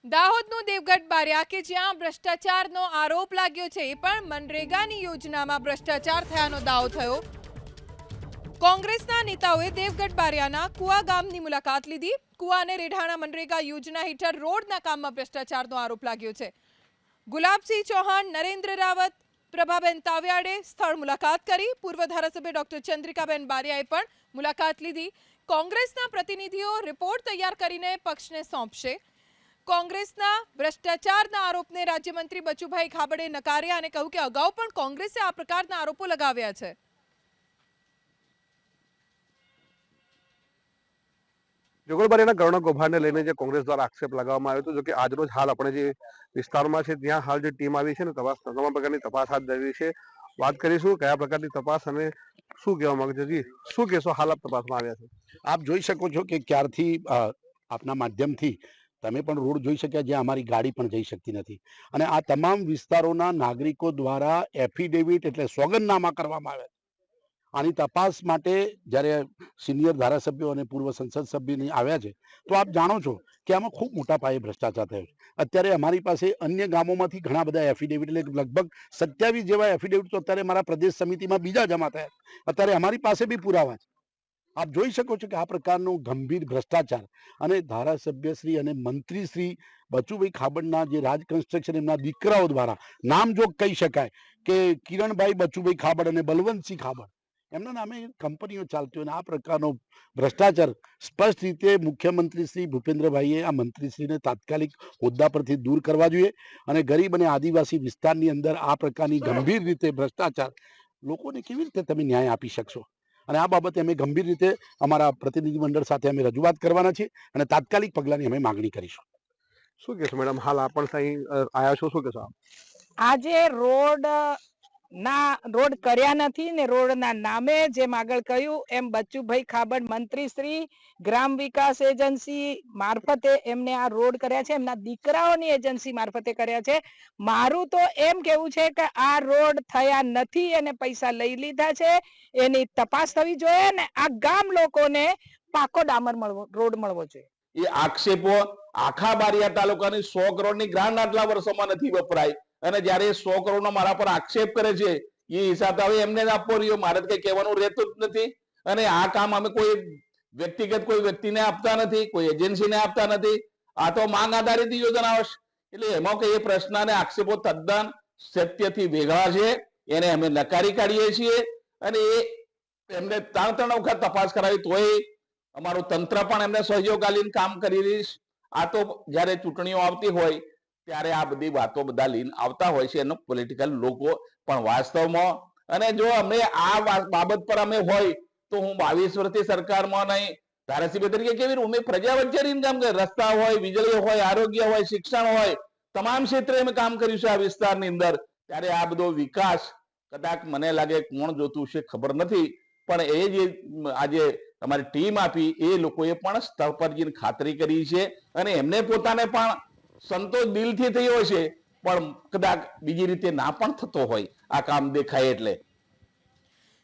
દાહોદનું દેવગઢ બારિયા કે જ્યાં ભ્રષ્ટાચારનો આરોપ લાગ્યો છે એ પણ મનરેગાની યોજનામાં ભ્રષ્ટાચાર થયાનો દાવો થયો। કોંગ્રેસના નેતાઓએ દેવગઢ બારિયાના કુવા ગામની મુલાકાત લીધી। કુવા અને રેઢાણા મનરેગા યોજના હેઠળ રોડના કામમાં ભ્રષ્ટાચારનો આરોપ લાગ્યો છે। ગુલાબસિંહ ચૌહાણ, નરેન્દ્ર રાવત, પ્રભાબેન તાવિયાડે સ્થળ મુલાકાત કરી। પૂર્વ ધારાસભ્ય ડોક્ટર ચંદ્રિકાબેન બારિયાએ પણ મુલાકાત લીધી। કોંગ્રેસના પ્રતિનિધિઓ રિપોર્ટ તૈયાર કરીને પક્ષને સોંપશે। કોંગ્રેસના ભ્રષ્ટાચારના આરોપને રાજ્યમંત્રી બચુભાઈ ખાબડે નકાર્યા અને કહ્યું કે અગાઉ પણ કોંગ્રેસે આ પ્રકારના આરોપો લગાવ્યા છે। જોગળબારીના કરુણા કૌભાંડને લઈને જે કોંગ્રેસ દ્વારા આક્ષેપ લગાવવામાં આવ્યો હતો, જો કે આજરોજ હાલ આપણે જે વિસ્તારમાં છે ત્યાં હાલ જે ટીમ આવી છે ને તમામ પ્રકારની તપાસ હાથ ધરી છે। વાત કરીશું કયા પ્રકારની તપાસ અને શું કહેવા માંગજો જી, શું કહેશો? હાલ આપ તપાસમાં આવ્યા છો। આપ જોઈ શકો છો કે ક્યારથી આપના માધ્યમથી તમે પણ રોડ જોઈ શક્યા જ્યાં અમારી ગાડી પણ જઈ શકતી નથી, અને આ તમામ વિસ્તારોના નાગરિકો દ્વારા એફિડેવિટ એટલે સોગંદનામા કરવામાં આવ્યા છે। આની તપાસ માટે જ્યારે સિનિયર ધારાસભ્યો અને પૂર્વ સંસદ સભ્યની આવ્યા છે તો આપ જાણો છો કે આમાં ખૂબ મોટા પાયે ભ્રષ્ટાચાર થયો છે। અત્યારે અમારી પાસે અન્ય ગામોમાંથી ઘણા બધા એફિડેવિટ એટલે લગભગ 27 જેવા એફિડેવિટ તો અત્યારે મારા પ્રદેશ સમિતિમાં બીજા જમા થયા છે। અત્યારે અમારી પાસે બી પુરાવા છે। આપ જોઈ શકો છો કે આ પ્રકારનો ગંભીર ભ્રષ્ટાચાર અને ધારાસભ્યશ્રી અને મંત્રીશ્રી બચુભાઈ ખાબડના જે રાજ કન્સ્ટ્રક્શન એમના દીકરાઓ દ્વારા નામજોગ કહી શકાય કે કિરણભાઈ બચુભાઈ ખાબડ અને બલવંતસિંહ ખાબડ એમના નામે કંપનીઓ ચાલતી હોય, અને આ પ્રકારનો ભ્રષ્ટાચાર સ્પષ્ટ રીતે મુખ્યમંત્રી શ્રી ભૂપેન્દ્રભાઈએ આ મંત્રીશ્રીને તાત્કાલિક હોદ્દા પરથી દૂર કરવા જોઈએ, અને ગરીબ અને આદિવાસી વિસ્તારની અંદર આ પ્રકારની ગંભીર રીતે ભ્રષ્ટાચાર લોકોને કેવી રીતે તમે ન્યાય આપી શકશો? અને આ બાબતે અમે ગંભીર રીતે અમારા પ્રતિનિધિ મંડળ સાથે અમે રજૂઆત કરવાના છીએ અને તાત્કાલિક પગલાંની અમે માગણી કરીશું। શું કહેશો મેડમ? હાલ આપ પણ અહીં આવ્યા છો, શું કહેશો આપ? આજે રોડ કર્યા નથી ને રોડના નામે જેમ આગળ કહ્યું એમ બચુભાઈ ખાબડ મંત્રીશ્રી ગ્રામ વિકાસ એજન્સી મારફતે એમને આ રોડ કર્યા છે, એમના દીકરાઓની એજન્સી મારફતે કર્યા છે। મારું તો એમ કેવું છે કે આ રોડ થયા નથી અને પૈસા લઈ લીધા છે, એની તપાસ થવી જોઈએ ને આ ગામ લોકોને પાકો ડામર રોડ મળવો જોઈએ। એ આક્ષેપો આખા બારિયા તાલુકાની 100 કરોડની ગ્રાન્ટ આટલા વર્ષોમાં નથી વપરાય, અને જ્યારે 100 કરોડનો મારા પર આક્ષેપ કરે છે એ હિસાબ હવે એમને જ આપવો રહ્યો, મારે કઈ કહેવાનું રહેતું જ નથી। અને આ કામ અમે કોઈ વ્યક્તિગત કોઈ વ્યક્તિને આપતા નથી, કોઈ એજન્સીને આપતા નથી, આ તો માંગ આધારિત યોજનાઓ છે। એટલે એમાં કઈ એ પ્રશ્ન અને આક્ષેપો તદ્દન સત્યથી વેગળા છે, એને અમે નકારી કાઢીએ છીએ। અને એ એમને 3 વખત તપાસ કરાવી તોય અમારું તંત્ર પણ એમને સહયોગ આલીને કામ કરી રહીશ। આ તો જ્યારે ચૂંટણીઓ આવતી હોય ત્યારે આ બધી વાતો બધા લઈને આવતા હોય છે એનો પોલિટિકલ લોકો, પણ વાસ્તવમાં અને જો અમે આ બાબત પર અમે હોય તો હું 22 વર્ષથી સરકારમાં નહીં, ધારાસભ્ય તરીકે કેવી રીતે અમે પ્રજા વચ્ચે રહીને કામ કરીએ? રસ્તા હોય, વીજળી હોય, આરોગ્ય હોય, શિક્ષણ હોય, તમામ ક્ષેત્રે અમે કામ કર્યું છે આ વિસ્તારની અંદર। ત્યારે આ બધો વિકાસ કદાચ મને લાગે કોણ જોતું છે ખબર નથી, પણ એ જે આજે અમારી ટીમ આપી એ લોકોએ પણ સ્થળ પર જઈને ખાતરી કરી છે, અને એમને પોતાને પણ સંતોષ દિલથી થયો છે, પણ કદાચ બીજી રીતે ના પણ થતો હોય આ કામ દેખાય એટલે।